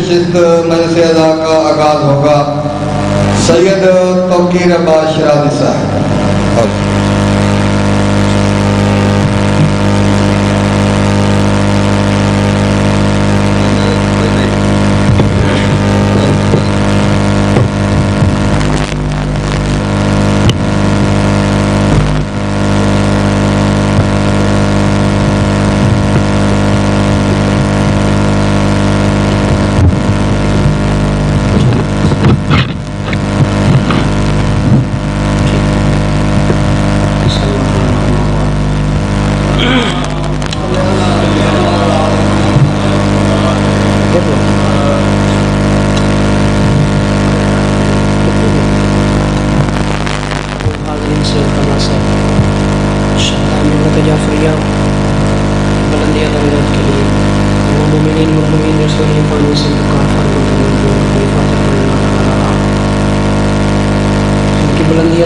نشست منصب ادا کا آغاز ہوگا۔ سید توقیر عباس شرازی صاحب۔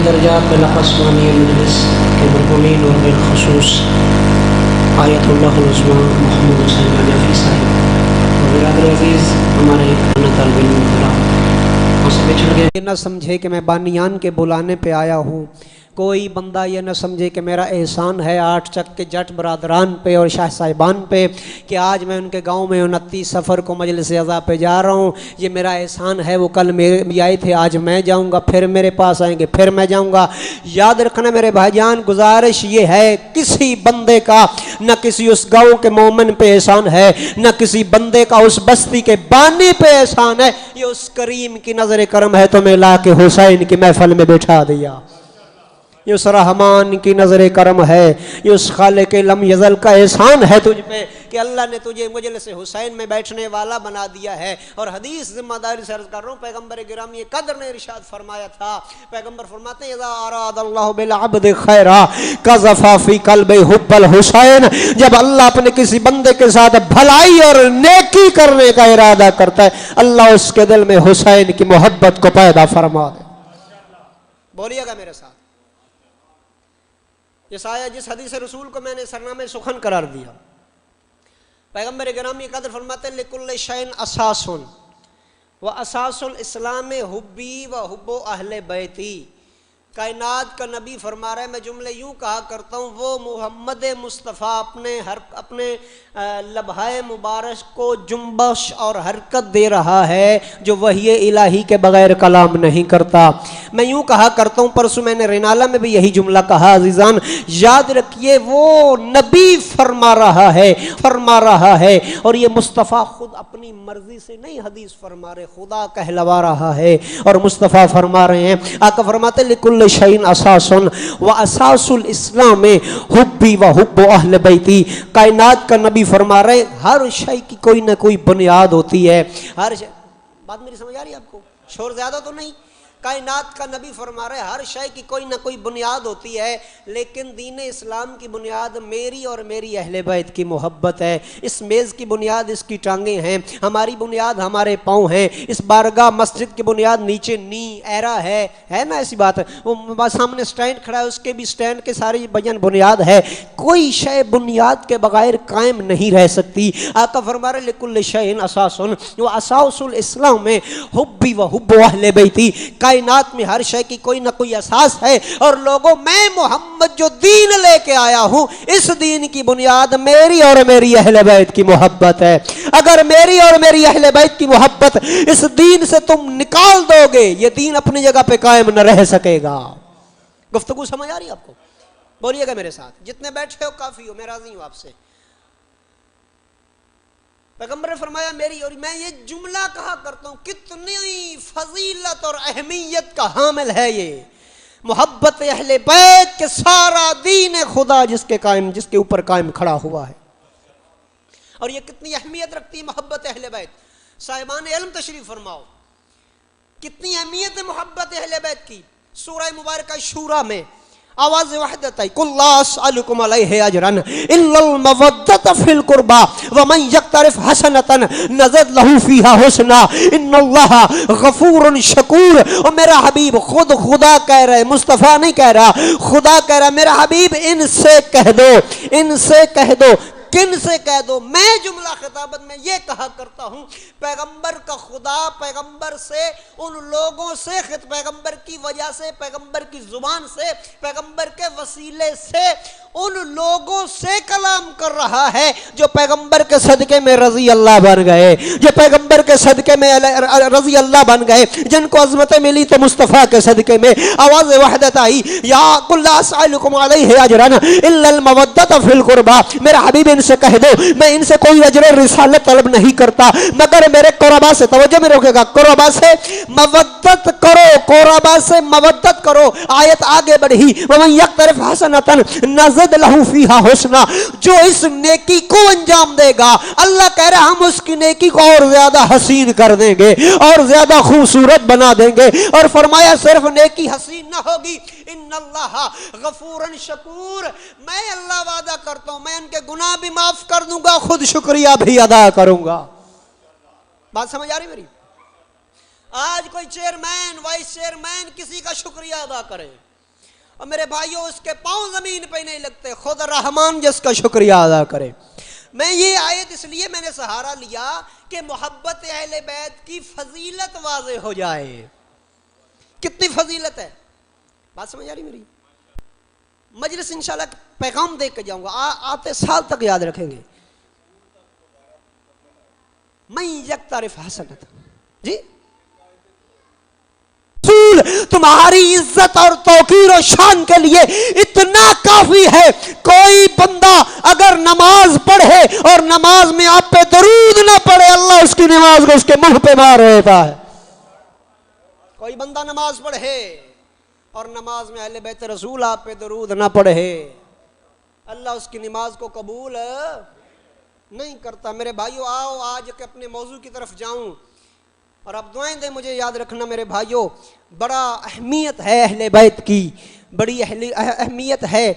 درجات بالعثمانی مجلس کے مرحومین اور بالخصوص آیت اللہ العظمیٰ محمد حسین نافی صاحب اور برادر عزیز ہمارے طالب علم کرام اس میں چل گئے۔ یہ نہ سمجھے کہ میں بانیان کے بلانے پہ آیا ہوں، کوئی بندہ یہ نہ سمجھے کہ میرا احسان ہے 8 چک کے جٹ برادران پہ اور شاہ صاحبان پہ کہ آج میں ان کے گاؤں میں 29 سفر کو مجلس عزا پہ جا رہا ہوں، یہ میرا احسان ہے۔ وہ کل میرے آئے تھے، آج میں جاؤں گا، پھر میرے پاس آئیں گے، پھر میں جاؤں گا۔ یاد رکھنا میرے بھائی جان، گزارش یہ ہے کسی بندے کا نہ کسی اس گاؤں کے مومن پہ احسان ہے، نہ کسی بندے کا اس بستی کے بانی پہ احسان ہے، یہ اس کریم کی نظر کرم ہے تمہیں لا کے حسین کی محفل میں بٹھا دیا، یہ اس رحمان کی نظر کرم ہے، یہ اس خالق لم یزل کا احسان ہے تجھ پہ کہ اللہ نے تجھے مجلس حسین میں بیٹھنے والا بنا دیا ہے۔ اور حدیث ذمہ داری سے عرض کر رہا ہوں، پیغمبر گرامی قدر نے ارشاد فرمایا تھا، پیغمبر فرماتے ہیں اذا اراد اللہ بالعبد خیرا قذف فی قلب حب الحسین، جب اللہ اپنے کسی بندے کے ساتھ بھلائی اور نیکی کرنے کا ارادہ کرتا ہے، اللہ اس کے دل میں حسین کی محبت کو پیدا فرما دے۔ بولیے گا میرے ساتھ، یہ آیا جس حدیث رسول کو میں نے سرنامے سخن قرار دیا، پیغمبر گرامی قدر فرماتے ہیں لکل شیء اساس و اساس الاسلام حبی و حب اہل بیتی۔ کائنات کا نبی فرما رہا ہے، میں جملے یوں کہا کرتا ہوں، وہ محمد مصطفیٰ اپنے لبھائے مبارک کو جنبش اور حرکت دے رہا ہے جو وحی الہی کے بغیر کلام نہیں کرتا۔ میں یوں کہا کرتا ہوں، پرسوں میں نے رینالہ میں بھی یہی جملہ کہا، عزیزان یاد رکھیے وہ نبی فرما رہا ہے اور یہ مصطفیٰ خود اپنی مرضی سے نہیں حدیث فرما رہے، خدا کہلوا رہا ہے اور مصطفیٰ فرما رہے ہیں۔ آقا فرماتے لکل شیء اساس و اساس الاسلام حبی و حب اہل بیتی۔ کائنات کا نبی فرما رہے ہر شے کی کوئی نہ کوئی بنیاد ہوتی ہے، ہر شے، بات میری سمجھ آ رہی ہے آپ کو؟ شور زیادہ تو نہیں؟ کائنات کا نبی فرما رہے ہر شے کی کوئی نہ کوئی بنیاد ہوتی ہے، لیکن دین اسلام کی بنیاد میری اور میری اہل بیت کی محبت ہے۔ اس میز کی بنیاد اس کی ٹانگیں ہیں، ہماری بنیاد ہمارے پاؤں ہیں، اس بارگاہ مسجد کی بنیاد نیچے نی ایرا ہے نا، ایسی بات ہے۔ وہ سامنے سٹینڈ کھڑا ہے، اس کے بھی سٹینڈ کے ساری بنیاد ہے، کوئی شے بنیاد کے بغیر قائم نہیں رہ سکتی۔ آقا فرما رہے لکل شیء اساس و اساس الاسلام حبی و حب اہل بیتی۔ کائنات میں ہر شے کی کوئی نہ کوئی اساس ہے، اور لوگوں میں محمد جو دین لے کے آیا ہوں، اس دین کی بنیاد میری اور میری اہل بیت کی محبت ہے۔ اگر میری اور میری اہل بیت کی محبت اس دین سے تم نکال دو گے، یہ دین اپنی جگہ پہ قائم نہ رہ سکے گا۔ گفتگو سمجھ آ رہی ہے آپ کو؟ بولیے گا میرے ساتھ، جتنے بیٹھے ہو کافی ہو، میں راضی ہوں آپ سے۔ پیغمبر نے فرمایا میری اور میں یہ جملہ کہا کرتا ہوں، کتنی فضیلت اور اہمیت کا حامل ہے یہ محبت اہل بیت کے سارا دین خدا جس کے اوپر قائم کھڑا ہوا ہے، اور یہ کتنی اہمیت رکھتی ہے محبت اہل بیت۔ صاحبان علم تشریف فرماؤ، کتنی اہمیت ہے محبت اہل بیت کی۔ سورہ مبارکہ شورا میں آواز وحدت ہے، قل لا اسألکم علیہ اجرا الا المودۃ فی القربى ومن یقترف حسنۃ نزد لہ فیہا حسنا ان اللہ غفور شکور۔ اور میرا حبیب خود خدا کہہ رہے، مصطفیٰ نہیں کہہ رہا، خدا کہہ رہا، میرا حبیب ان سے کہہ دو کن سے کہہ دو. میں جملہ خطابت میں یہ کہا کرتا ہوں پیغمبر کا خدا پیغمبر سے ان لوگوں سے پیغمبر کی وجہ سے پیغمبر کی زبان سے پیغمبر کے وسیلے سے ان لوگوں سے کلام کر رہا ہے جو پیغمبر کے صدقے میں رضی اللہ بن گئے, جو پیغمبر کے صدقے میں رضی اللہ بن گئے, جن کو عظمتیں ملی تو مصطفیٰ کے صدقے میں. آواز وحدت آئی, یا قل لا اسألکم علیہ اجرا الا المودۃ فی القربى. میرا حبیب ان سے کہہ دو میں ان سے کوئی اجر رسالت طلب نہیں کرتا مگر میرے قربا سے. توجہ میں روکے گا, قربا سے مودت کرو, قربا سے مودت کرو. آیت آگے بڑھی, ومن یقترف حسنۃ نزد لہ فیہا حسنا. جو اس نیکی کو انجام دے گا اللہ کہہ رہا ہم اس کی نیکی کو اور زیادہ حسین کر دیں گے اور زیادہ خوبصورت بنا دیں گے. اور فرمایا صرف نیکی حسین نہ ہوگی, ان اللہ غفور شکور, میں اللہ وعدہ کرتا ہوں میں ان کے گناہ بھی معاف کر دوں گا, خود شکریہ بھی ادا کروں گا. بات سمجھ آ رہی میری؟ آج کوئی چیئرمین وائس چیئرمین کسی کا شکریہ ادا کرے اور میرے بھائیوں اس کے پاؤں زمین پہ نہیں لگتے, خود رحمان جس کا شکریہ ادا کرے. میں یہ آیت اس لیے میں نے سہارا لیا کہ محبت اہل بیت کی فضیلت واضح ہو جائے. کتنی فضیلت ہے, بات سمجھ آ رہی میری؟ مجلس انشاءاللہ پیغام دے کے جاؤں گا, آتے سال تک یاد رکھیں گے. من یقترف حسنۃ, جی تمہاری عزت اور توقیر و شان کے لیے اتنا کافی ہے. کوئی بندہ اگر نماز پڑھے اور نماز میں آپ پہ درود نہ پڑھے اللہ اس کی نماز کو اس کے منہ پہ مار دیتا ہے. کوئی بندہ نماز پڑھے اور نماز میں اہل بیت رسول آپ پہ درود نہ پڑھے اللہ اس کی نماز کو قبول نہیں کرتا. میرے بھائیو آؤ آج کے اپنے موضوع کی طرف جاؤں اور اب دعائیں دیں. مجھے یاد رکھنا میرے بھائیو, بڑا اہمیت ہے اہل بیت کی, بڑی اہمیت ہے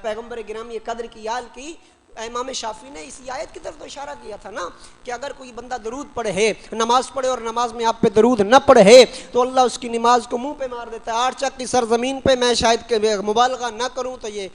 پیغمبر گرامی قدر کی آل کی. امام شافعی نے اسی آیت کی طرف تو اشارہ کیا تھا نا کہ اگر کوئی بندہ درود پڑھے, نماز پڑھے اور نماز میں آپ پہ درود نہ پڑھے تو اللہ اس کی نماز کو منہ پہ مار دیتا ہے. آٹھ چک کی سرزمین پہ میں شاید کہ مبالغہ نہ کروں تو یہ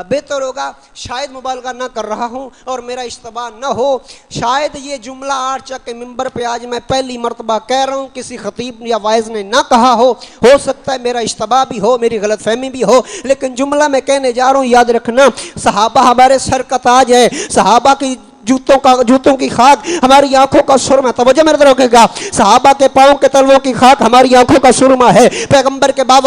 بہتر ہوگا, شاید مبالغہ نہ کر رہا ہوں اور میرا اشتباہ نہ ہو. شاید یہ جملہ آٹھ چک کے ممبر پہ آج میں پہلی مرتبہ کہہ رہا ہوں, کسی خطیب یا واعظ نے نہ کہا ہو سکتا ہے میرا اشتباہ بھی ہو, میری غلط فہمی بھی ہو, لیکن جملہ میں کہنے جا رہا ہوں. یاد رکھنا صحابہ ہمارے سر کا تاج ہے, صحابہ کی جوتوں کی خاک ہماری آنکھوں کا سرما. توجہ میرے طرف رکھے گا, صحابہ کے پاؤں کے تلووں کی خاک ہماری آنکھوں کا سرما ہے. پیغمبر کے با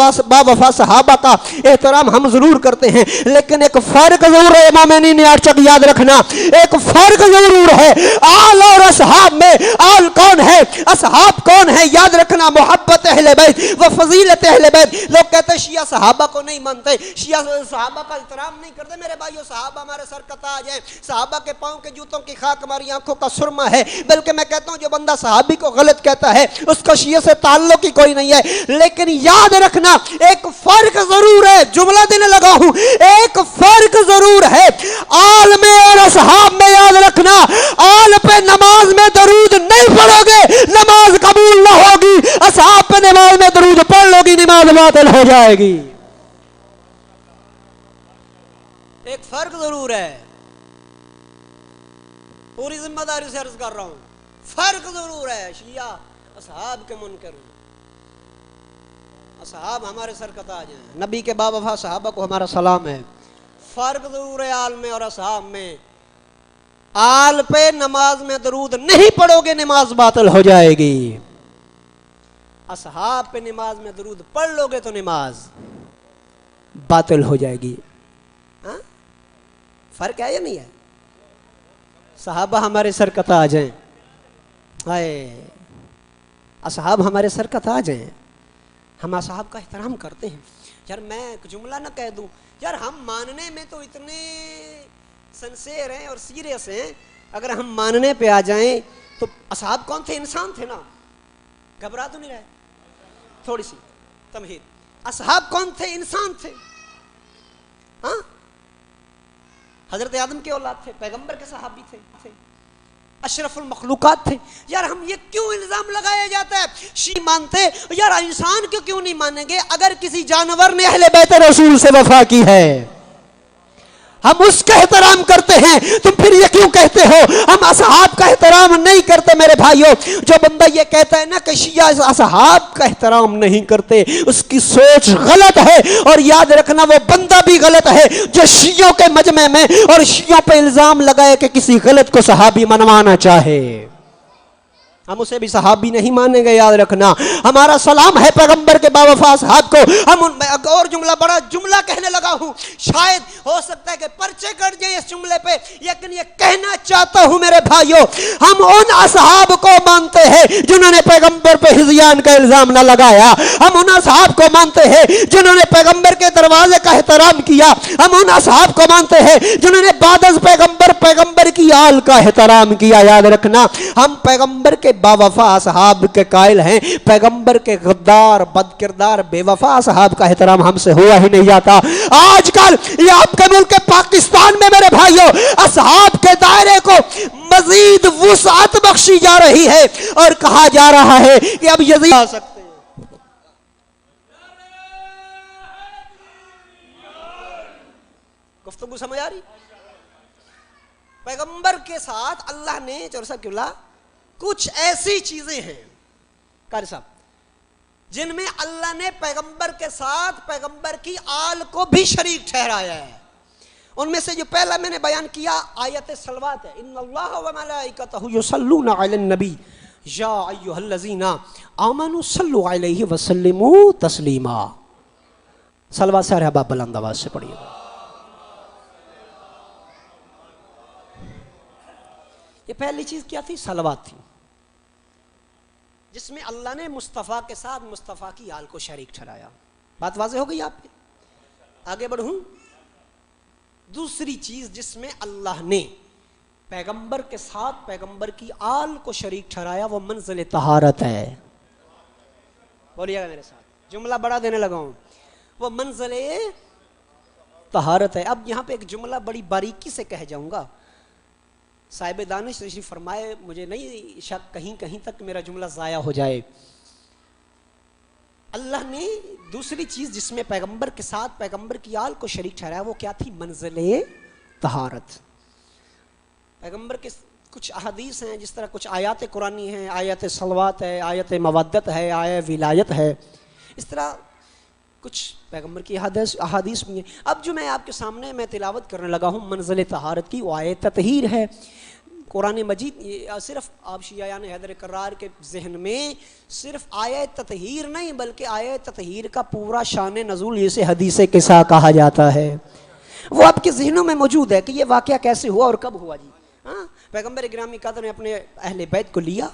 وفا صحابہ کا احترام ہم ضرور کرتے ہیں, لیکن ایک فرق ضرور ہے. امامین نے آج تک یاد رکھنا, ایک فرق ضرور ہے آل اور اصحاب میں. آل کون ہے, اصحاب کون ہے؟ یاد رکھنا محبت اہل بیت و فضیلت اہل بیت. لوگ کہتے ہیں شیعہ صحابہ کو نہیں مانتے, شیعہ صحابہ کا احترام نہیں کرتے. میرے بھائیو صحابہ ہمارے سر کا تاج ہے, صحابہ کے پاؤں کے جوتوں کی خاک ہماری آنکھوں کا سرما ہے. بلکہ میں کہتا ہوں جو بندہ صحابی کو غلط کہتا ہے اس کا شیعہ سے تعلق ہی کوئی نہیں ہے. لیکن یاد رکھنا ایک فرق ضرور ہے, جملہ دینے لگا ہوں, ایک فرق ضرور ہے آل میں اور اصحاب میں. یاد رکھنا آل پہ نماز میں درود نہیں پڑھو گے نماز قبول نہ ہوگی, اصحاب پہ نماز میں درود پڑھ لو گی نماز باطل ہو جائے گی. ایک فرق ضرور ہے, پوری ذمہ داری سے عرض کر رہا ہوں, فرق ضرور ہے. شیعہ اصحاب کے منکر, اصحاب ہمارے سر کا تاج ہیں, نبی کے با وفا صحابہ کو ہمارا سلام ہے. فرق ضرور ہے آل میں اور اصحاب میں. آل پہ نماز میں درود نہیں پڑھو گے نماز باطل ہو جائے گی, اصحاب پہ نماز میں درود پڑھ لو گے تو نماز باطل ہو جائے گی. فرق ہے یا نہیں ہے؟ صحابہ ہمارے سر کا تاج ہیں, اصحاب ہمارے سر کا تاج ہیں, ہم اصحاب کا احترام کرتے ہیں. یار میں ایک جملہ نہ کہہ دوں, یار ہم ماننے میں تو اتنے سنسیئر ہیں اور سیریس ہیں, اگر ہم ماننے پہ آ جائیں تو اصحاب کون تھے؟ انسان تھے نا, گھبرا تو نہیں رہے؟ تھوڑی سی تمہید, اصحاب کون تھے؟ انسان تھے. ہاں حضرت آدم کے اولاد تھے, پیغمبر کے صحابی تھے, اشرف المخلوقات تھے. یار ہم یہ کیوں الزام لگایا جاتا ہے شیعہ مانتے, یار انسان کیوں نہیں مانیں گے؟ اگر کسی جانور نے اہل بیت رسول سے وفا کی ہے, ہم اس کا احترام کرتے ہیں، تم پھر یہ کیوں کہتے ہو ہم اصحاب کا احترام نہیں کرتے؟ میرے بھائیوں، جو بندہ یہ کہتا ہے نا کہ شیعہ اصحاب کا احترام نہیں کرتے، اس کی سوچ غلط ہے، اور یاد رکھنا وہ بندہ بھی غلط ہے جو شیعوں کے مجمع میں اور شیعوں پہ الزام لگائے کہ کسی غلط کو صحابی منوانا چاہے۔ ہم اسے بھی صحابی نہیں مانیں گے، یاد رکھنا۔ ہمارا سلام ہے پیغمبر کے باوفا اصحاب کو۔ ہم میں اور بڑا جملہ کہنے لگا ہوں، شاید ہو سکتا ہے کہ پرچے کٹ جائیں اس جملے پہ، لیکن یہ کہنا چاہتا ہوں میرے بھائیوں، ہم ان اصحاب کو مانتے ہیں جنہوں نے پیغمبر پہ ہذیان کا الزام نہ لگایا، ہم ان اصحاب کو مانتے ہیں جنہوں نے پیغمبر کے دروازے کا احترام کیا، ہم ان اصحاب کو مانتے ہیں جنہوں نے بعد از پیغمبر کی آل کا احترام کیا۔ یاد رکھنا، ہم پیغمبر کے باوفا اصحاب کے قائل ہیں، پیغمبر کے غدار، بد کردار، بے وفا اصحاب کا احترام ہم سے ہوا ہی نہیں جاتا۔ آج کل یہ آپ کے ملک پاکستان میں میرے بھائیوں اصحاب کے دائرے کو مزید وسعت بخشی جا رہی ہے، اور کہا جا رہا ہے کہ اب یزید آ سکتے ہیں۔ گفتگو سمجھ آ رہی؟ پیغمبر کے ساتھ اللہ نے چور صاحب قبلہ کچھ ایسی چیزیں ہیں قاری صاحب جن میں اللہ نے پیغمبر کے ساتھ پیغمبر کی آل کو بھی شریک ٹھہرایا ہے۔ ان میں سے جو پہلا میں نے بیان کیا آیت صلوات ہے، ان اللہ و ملائکتہ یصلون علی النبی یا ایھا الذین آمنوا صلوا علیہ وسلموا تسلیما۔ صلوات سارے احباب بلند آواز سے پڑھیے۔ یہ پہلی چیز کیا تھی؟ صلوات تھی، جس میں اللہ نے مصطفیٰ کے ساتھ مصطفیٰ کی آل کو شریک ٹھہرایا۔ بات واضح ہو گئی آپ پہ؟ آگے بڑھوں۔ دوسری چیز جس میں اللہ نے پیغمبر کے ساتھ پیغمبر کی آل کو شریک ٹھہرایا وہ منزل طہارت ہے۔ بولیے گا میرے ساتھ، جملہ بڑا دینے لگا ہوں، وہ منزل طہارت ہے۔ اب یہاں پہ ایک جملہ بڑی باریکی سے کہہ جاؤں گا، صاحب دانش تشریف فرمائے، مجھے نہیں شک کہیں تک میرا جملہ ضائع ہو جائے۔ اللہ نے دوسری چیز جس میں پیغمبر کے ساتھ پیغمبر کی آل کو شریک ٹھہرایا وہ کیا تھی؟ منزل طہارت۔ پیغمبر کے کچھ احادیث ہیں، جس طرح کچھ آیات قرآنی ہیں، آیت صلوات ہے، آیت مودت ہے، آیت ولایت ہے، اس طرح کچھ پیغمبر کی احادیث بھی ہیں۔ اب جو میں آپ کے سامنے میں تلاوت کرنے لگا ہوں منزل طہارت کی، وہ آیت تطہیر ہے۔ قرآن مجید صرف آپ شیعیان حیدر کرار کے ذہن میں صرف آیت تطہیر نہیں بلکہ آیت تطہیر کا پورا شان نزول جسے حدیث قصہ کہا جاتا ہے، وہ آپ کے ذہنوں میں موجود ہے کہ یہ واقعہ کیسے ہوا اور کب ہوا۔ جی ہاں، پیغمبر گرامی قدر نے اپنے اہل بیت کو لیا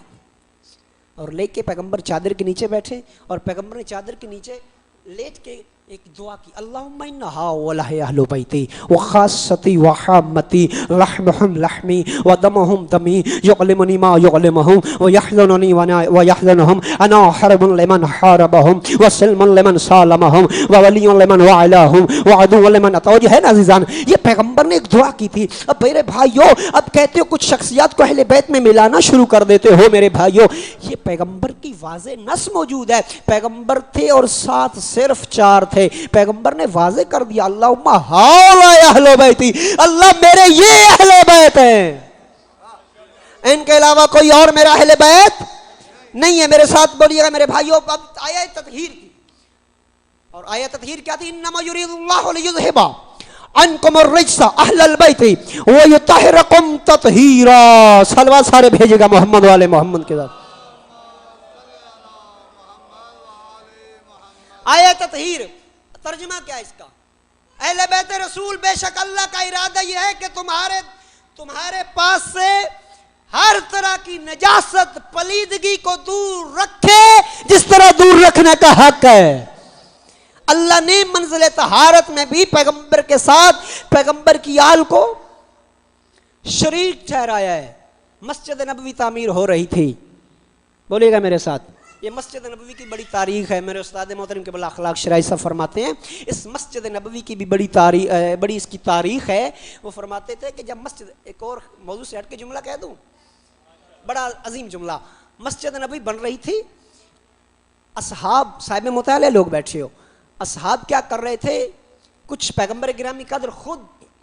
اور لے کے پیغمبر چادر کے نیچے بیٹھے، اور پیغمبر نے چادر کے نیچے لیٹ کے ایک دعا کی، اللہم انہا ولہ اہل بیتی وخاصتی وحامتی لحمہم لحمی ودمہم دمی یعلمنی ما یعلمہم ویحزننی ویحزنہم انا حرب لمن حاربہم وسلم لمن سالمہم وولی لمن وعلاہم وعدو لمن اتوجہ ہے نا عزیزان، یہ پیغمبر نے ایک دعا کی تھی۔ اب میرے بھائیوں، اب کہتے ہو کچھ شخصیات کو اہل بیت میں ملانا شروع کر دیتے ہو، میرے بھائیوں یہ پیغمبر کی واضح نص موجود ہے۔ پیغمبر تھے اور ساتھ صرف 4 تھے، پیغمبر نے واضح کر دیا اللہم ہؤلاء اہل بیتی، اللہ میرے یہ اہل بیت ہیں، ان کے علاوہ کوئی اور میرا اہل بیت نہیں ہے۔ میرے ساتھ بولیے گا میرے بھائیوں، اب آیت تطہیر کی، اور آیت تطہیر کیا تھی؟ انما یرید اللہ لیذھب عنکم الرجس اہل البیت ویطہرکم تطہیرا۔ صلوات سارے بھیجے گا محمد والے محمد کے ساتھ۔ آیت تطہیر ترجمہ کیا ہے اس کا؟ اہل بیت رسول بے شک اللہ کا ارادہ یہ ہے کہ تمہارے پاس سے ہر طرح کی نجاست پلیدگی کو دور رکھے جس طرح دور رکھنے کا حق ہے۔ اللہ نے منزل طہارت میں بھی پیغمبر کے ساتھ پیغمبر کی آل کو شریک ٹھہرایا ہے۔ مسجد نبوی تعمیر ہو رہی تھی، بولیے گا میرے ساتھ، یہ مسجد نبوی کی بڑی تاریخ ہے۔ میرے استاد محترم قبلہ اخلاق شرعی صاحب فرماتے ہیں اس مسجد نبوی کی بھی بڑی اس کی تاریخ ہے۔ وہ فرماتے تھے کہ جب مسجد، ایک اور موضوع سے ہٹ کے جملہ کہہ دوں، بڑا عظیم جملہ، مسجد نبوی بن رہی تھی، اصحاب صاحب مطالعہ لوگ بیٹھے ہو، اصحاب کیا کر رہے تھے؟ کچھ پیغمبر گرامی قدر خود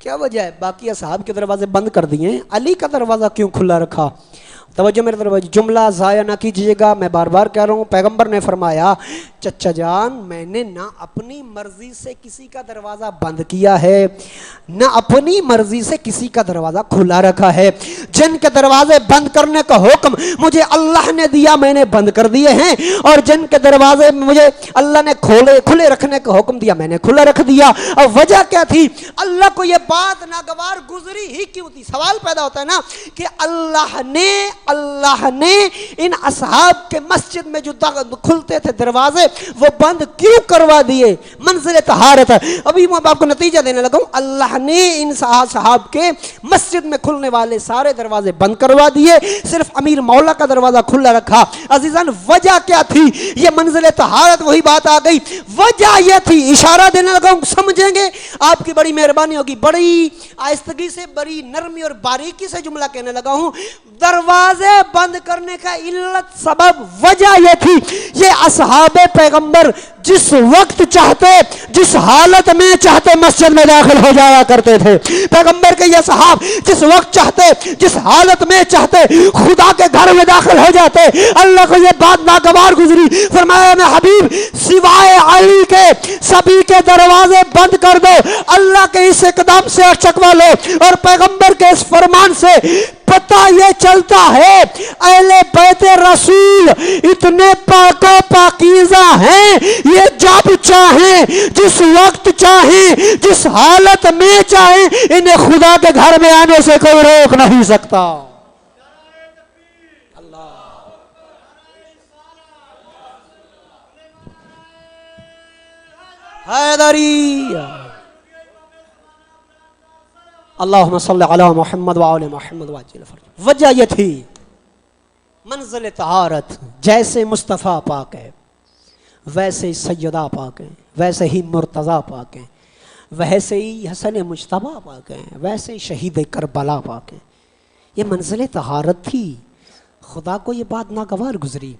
کیا وجہ ہے؟ باقی اصحاب کے دروازے بند کر دیے ہیں، علی کا دروازہ کیوں کھلا رکھا؟ توجہ میرے طرف، جملہ ضائع نہ کیجیے گا، میں بار بار کہہ رہا ہوں، پیغمبر نے فرمایا چچا جان میں نے نہ اپنی مرضی سے کسی کا دروازہ بند کیا ہے نہ اپنی مرضی سے کسی کا دروازہ کھلا رکھا ہے، جن کے دروازے بند کرنے کا حکم مجھے اللہ نے دیا میں نے بند کر دیے ہیں، اور جن کے دروازے مجھے اللہ نے کھلے رکھنے کا حکم دیا میں نے کھلا رکھ دیا۔ اور وجہ کیا تھی؟ اللہ کو یہ بات ناگوار گزری ہی کیوں تھی؟ سوال پیدا ہوتا ہے نا کہ اللہ نے ان اصحاب کے مسجد میں جو کھلتے تھے دروازے وہ بند کیوں کروا دیے؟ منزل طہارت ہے۔ ابھی میں آپ کو نتیجہ دینے لگا ہوں، اللہ نے ان صحاب کے مسجد میں کھلنے والے سارے دروازے بند کروا دیے، صرف امیر مولا کا دروازہ کھلا رکھا۔ عزیزان وجہ کیا تھی؟ یہ منزل طہارت، وہی بات آ گئی، وجہ یہ تھی، اشارہ دینے لگا ہوں، سمجھیں گے آپ کی بڑی مہربانی ہوگی، بڑی آہستگی سے، بڑی نرمی اور باریکی سے جملہ کہنے لگا ہوں۔ دروازے بند کرنے کا علت، سبب، وجہ یہ تھی، یہ اصحاب پیغمبر جس وقت چاہتے، جس حالت میں چاہتے مسجد میں داخل ہو جایا کرتے تھے۔ پیغمبر کے یہ صحاب جس وقت چاہتے، جس حالت میں چاہتے خدا کے گھر میں داخل ہو جاتے۔ اللہ کو یہ بات ناگوار گزری، فرمایا میں حبیب سوائے علی کے سبھی کے دروازے بند کر دو، اللہ کے اس اقدام سے چکوا لو، اور پیغمبر کے اس فرمان سے پتہ یہ چلتا ہے اہل بیت رسول اتنے پاک و پاکیزہ ہیں، یہ جب چاہیں، جس وقت چاہیں، جس حالت میں چاہیں، انہیں خدا کے گھر میں آنے سے کوئی روک نہیں سکتا۔ حیدری اللہم صلی علی محمد وعلی محمد وعجل فرج۔ وجہ یہ تھی منزل طہارت، جیسے مصطفیٰ پاک ہے ویسے ہی سیدہ پاک ہیں، ویسے ہی مرتضیٰ پاک ہیں، ویسے ہی حسن مجتبیٰ پاک ہیں، ویسے ہی شہید کربلا پاک ہیں۔ یہ منزل طہارت تھی، خدا کو یہ بات ناگوار گزری۔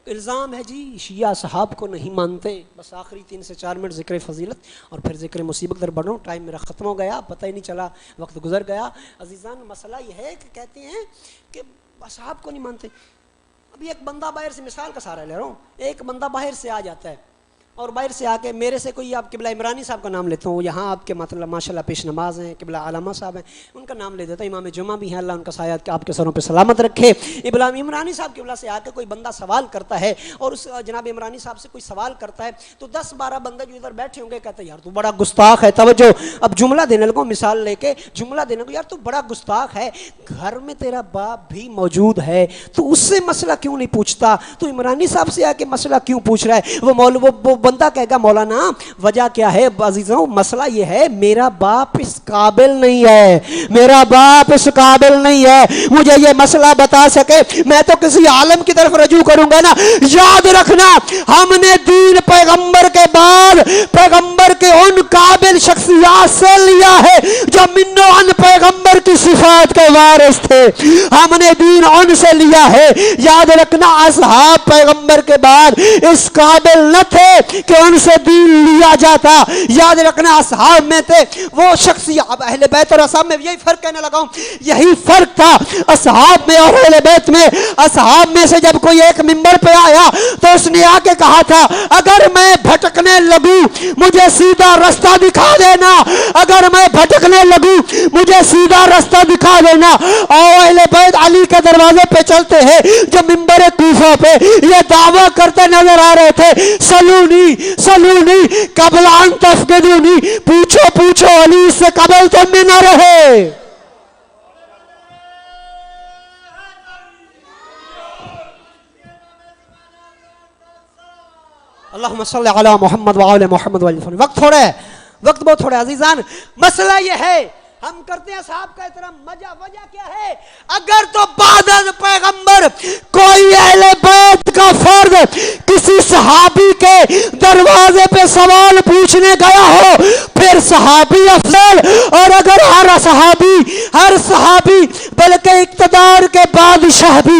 الزام ہے جی شیعہ صحاب کو نہیں مانتے۔ بس آخری 3 سے 4 منٹ ذکر فضیلت اور پھر ذکر مصیبت در بڑھوں، ٹائم میرا ختم ہو گیا، پتہ ہی نہیں چلا وقت گزر گیا۔ عزیزان مسئلہ یہ ہے کہ کہتے ہیں کہ صحاب کو نہیں مانتے۔ ابھی ایک بندہ باہر سے، مثال کا سہارا لے رہا ہوں، ایک بندہ باہر سے آ جاتا ہے اور باہر سے آ کے میرے سے کوئی، آپ قبلہ عمرانی صاحب کا نام لیتا ہوں، یہاں آپ کے مطلب ماشاءاللہ پیش نماز ہیں، قبلہ علامہ صاحب ہیں، ان کا نام لے دیتا، امام جمعہ بھی ہیں، اللہ ان کا سایہ آپ کے سروں پہ سلامت رکھے۔ ابراہیم عمرانی صاحب قبلہ سے آ کے کوئی بندہ سوال کرتا ہے اور اس جناب عمرانی صاحب سے کوئی سوال کرتا ہے تو 10-12 بندے جو ادھر بیٹھے ہوں گے کہتے ہیں یار تو بڑا گستاخ ہے۔ توجہ، اب جملہ دینے لگوں، مثال لے کے جملہ دینے کو، یار تو بڑا گستاخ ہے، گھر میں تیرا باپ بھی موجود ہے، تو اس سے مسئلہ کیوں نہیں پوچھتا؟ تو عمرانی صاحب سے آ کے مسئلہ کیوں پوچھ رہا ہے؟ وہ بندہ کہے گا مولانا وجہ کیا ہے؟ عزیزوں مسئلہ یہ ہے میرا باپ اس قابل نہیں ہے، میرا باپ اس قابل نہیں ہے مجھے یہ مسئلہ بتا سکے، میں تو کسی عالم کی طرف رجوع کروں گا نا۔ یاد رکھنا ہم نے دین پیغمبر کے بعد پیغمبر کے ان قابل شخصیات سے لیا ہے جو من و عن پیغمبر کی صفات کے وارث تھے، ہم نے دین ان سے لیا ہے۔ یاد رکھنا اصحاب پیغمبر کے بعد اس قابل نہ تھے کہ ان سے دین لیا جاتا۔ یاد رکھنا اصحاب میں تھے وہ شخصیات، اب اہل بیت اور اصحاب میں یہی فرق کہنے لگا ہوں، یہی فرق تھا اصحاب میں اور اہل بیت میں۔ اصحاب میں سے جب کوئی ایک منبر پہ آیا تو اس نے آ کے کہا تھا اگر میں بھٹکنے لگوں مجھے سیدھا رستہ دکھا دینا، اگر میں بھٹکنے لگوں مجھے سیدھا رستہ دکھا دینا۔ اور اہل بیت علی کے دروازے پہ چلتے ہیں جو منبر کوفہ پہ یہ دعویٰ کرتے نظر آ رہے تھے سلونی سلونی قبل ان تفقدونی، پوچھو پوچھو علی سے قبل تم میں نہ رہے۔ اللہم صلی علی محمد وعلی محمد وعلی محمد۔ وقت تھوڑا ہے، وقت بہت تھوڑا ہے عزیزان۔ مسئلہ یہ ہے ہم کرتے ہیں صحاب کا احترام، وجہ کیا ہے؟ اگر تو بعد از پیغمبر کوئی اہل بیت کا فرد کسی صحابی کے دروازے پہ سوال پوچھنے گیا ہو پھر صحابی افضل، اور اگر ہر صحابی بلکہ اقتدار کے بادشاہ بھی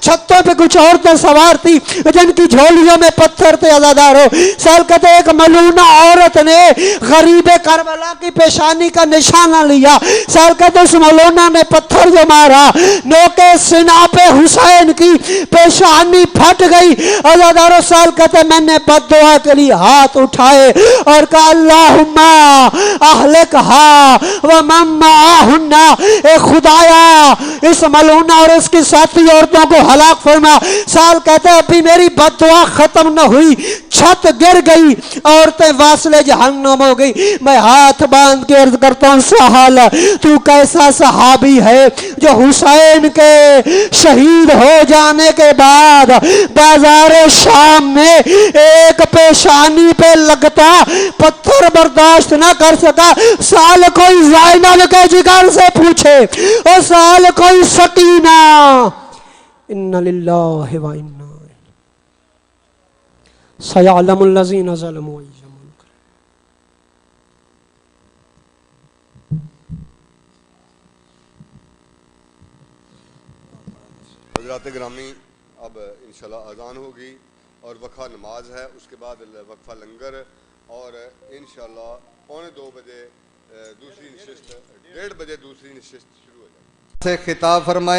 چھتوں پہ کچھ عورتیں سوار تھی جن کی جھولیوں میں پتھر تھے. عزادارو سال کہتے ایک ملونہ عورت نے غریب کربلا کی پیشانی کا نشانہ لیا. سال کہتے اس ملونہ نے پتھر جو مارا نوکے سنا پہ حسین کی پیشانی پھٹ گئی. عزادارو سال کہتے میں نے بد دعا کے لیے ہاتھ اٹھائے اور کہا اللہم اہلکہا ومن معہن، اے خدایا اس ملونہ اور اس کی ساتھی عورتوں کو ہلاک فرما. سال کہتے ابھی میری بد دعا ختم نہ ہوئی، چھت گر گئی، عورتیں واصل جہنم ہو گئی. میں ہاتھ باندھ کے عرض کرتا ہوں سہل تو کیسا صحابی ہے جو حسین کے شہید ہو جانے کے بعد بازار شام میں ایک پیشانی پہ لگتا پتھر برداشت نہ کر سکا. سال کوئی زینب کے جگر سے پوچھے اور سال کوئی سکینہ. ان للہ و انا سیعلم الذین ظلموا أي منقلب. حضرات گرامی اب انشاءاللہ اذان ہوگی اور وقفہ نماز ہے، اس کے بعد وقفہ لنگر اور انشاءاللہ 1:45 بجے دوسری نشست، 1:30 بجے دوسری نشست شروع ہو جائے گی. سے خطاب فرمائے.